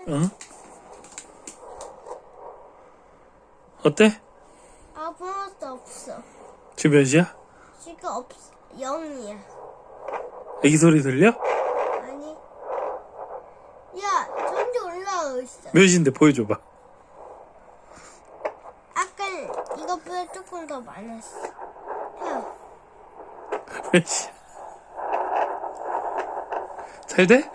응? 어때? 아, 보너스 없어. 지금 몇이야? 지금 없어. 0이야. 애기 소리 들려? 아니. 야, 전지 올라오고 있어. 몇인데 보여줘봐. 아까 이것보다 조금 더 많았어. 야, 몇이야? 잘 돼?